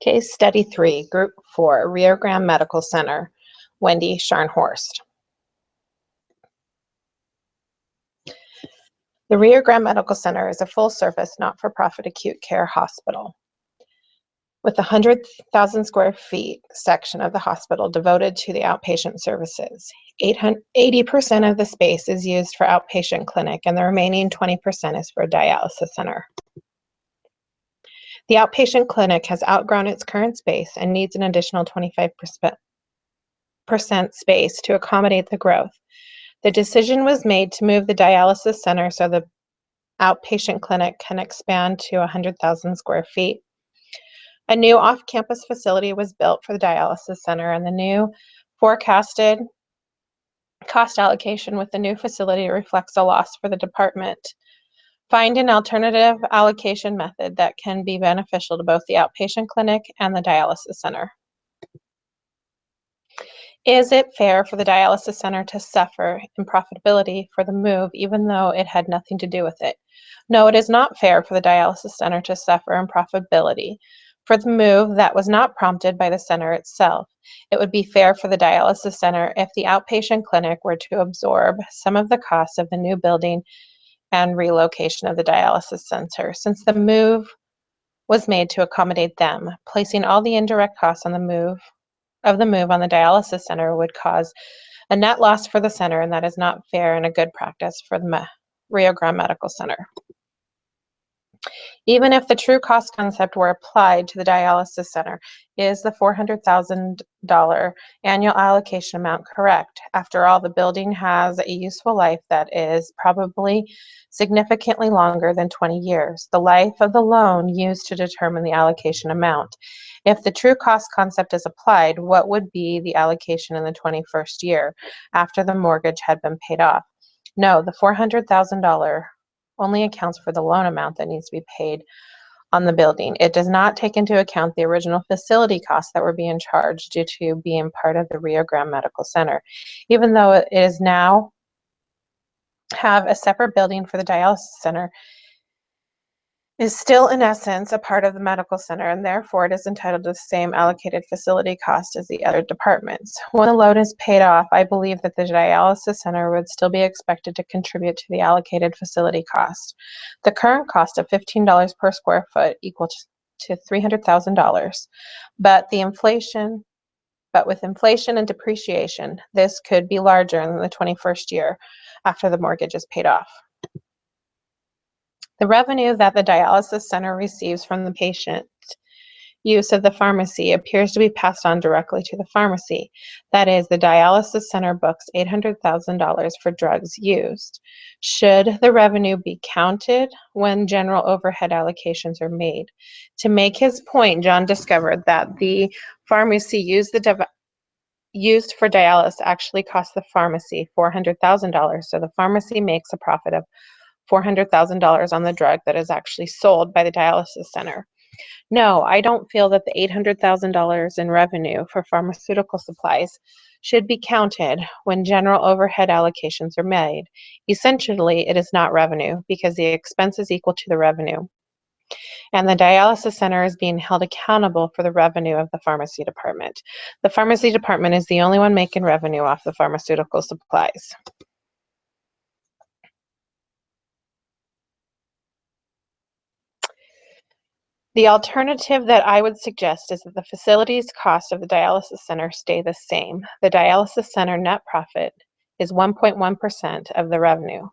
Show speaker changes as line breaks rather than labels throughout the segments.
Case Study 3, Group 4, Rio Grande Medical Center, Wendy Scharnhorst. The Rio Grande Medical Center is a full-service, not-for-profit acute care hospital with a 100,000 square feet section of the hospital devoted to the outpatient services. 80% of the space is used for outpatient clinic, and the remaining 20% is for a dialysis center. The outpatient clinic has outgrown its current space and needs an additional 25% space to accommodate the growth. The decision was made to move the dialysis center so the outpatient clinic can expand to 100,000 square feet. A new off-campus facility was built for the dialysis center, and the new forecasted cost allocation with the new facility reflects a loss for the department. Find an alternative allocation method that can be beneficial to both the outpatient clinic and the dialysis center. Is it fair for the dialysis center to suffer in profitability for the move even though it had nothing to do with it? No, it is not fair for the dialysis center to suffer in profitability for the move that was not prompted by the center itself. It would be fair for the dialysis center if the outpatient clinic were to absorb some of the costs of the new building and relocation of the dialysis center, since the move was made to accommodate them. Placing all the indirect costs on the move on the dialysis center would cause a net loss for the center, and that is not fair and a good practice for the Rio Grande Medical Center. Even if the true cost concept were applied to the dialysis center, is the $400,000 annual allocation amount correct? After all, the building has a useful life that is probably significantly longer than 20 years, the life of the loan used to determine the allocation amount. If the true cost concept is applied, what would be the allocation in the 21st year after the mortgage had been paid off? No, the $400,000 only accounts for the loan amount that needs to be paid on the building. It does not take into account the original facility costs that were being charged due to being part of the Rio Grande Medical Center. Even though it is now have a separate building for the dialysis center, is still in essence a part of the medical center, and therefore it is entitled to the same allocated facility cost as the other departments. When the loan is paid off, I believe that the dialysis center would still be expected to contribute to the allocated facility cost. The current cost of $15 per square foot equals to $300,000, but with inflation and depreciation, this could be larger in the 21st year after the mortgage is paid off. The revenue that the dialysis center receives from the patient use of the pharmacy appears to be passed on directly to the pharmacy. That is, the dialysis center books $800,000 for drugs used. Should the revenue be counted when general overhead allocations are made? To make his point, John discovered that the pharmacy used for dialysis actually cost the pharmacy $400,000, so the pharmacy makes a profit of $400,000 on the drug that is actually sold by the dialysis center. No, I don't feel that the $800,000 in revenue for pharmaceutical supplies should be counted when general overhead allocations are made. Essentially, it is not revenue because the expense is equal to the revenue, and the dialysis center is being held accountable for the revenue of the pharmacy department. The pharmacy department is the only one making revenue off the pharmaceutical supplies. The alternative that I would suggest is that the facilities cost of the dialysis center stay the same. The dialysis center net profit is 1.1% of the revenue.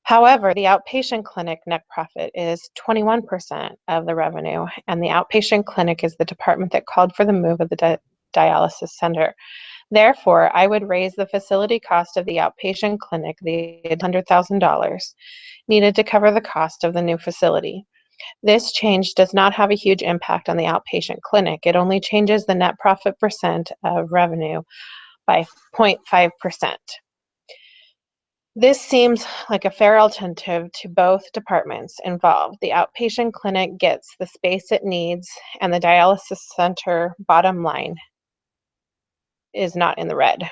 However, the outpatient clinic net profit is 21% of the revenue, and the outpatient clinic is the department that called for the move of the dialysis center. Therefore, I would raise the facility cost of the outpatient clinic, the $100,000 needed to cover the cost of the new facility. This change does not have a huge impact on the outpatient clinic. It only changes the net profit percent of revenue by 0.5%. This seems like a fair alternative to both departments involved. The outpatient clinic gets the space it needs, and the dialysis center bottom line is not in the red.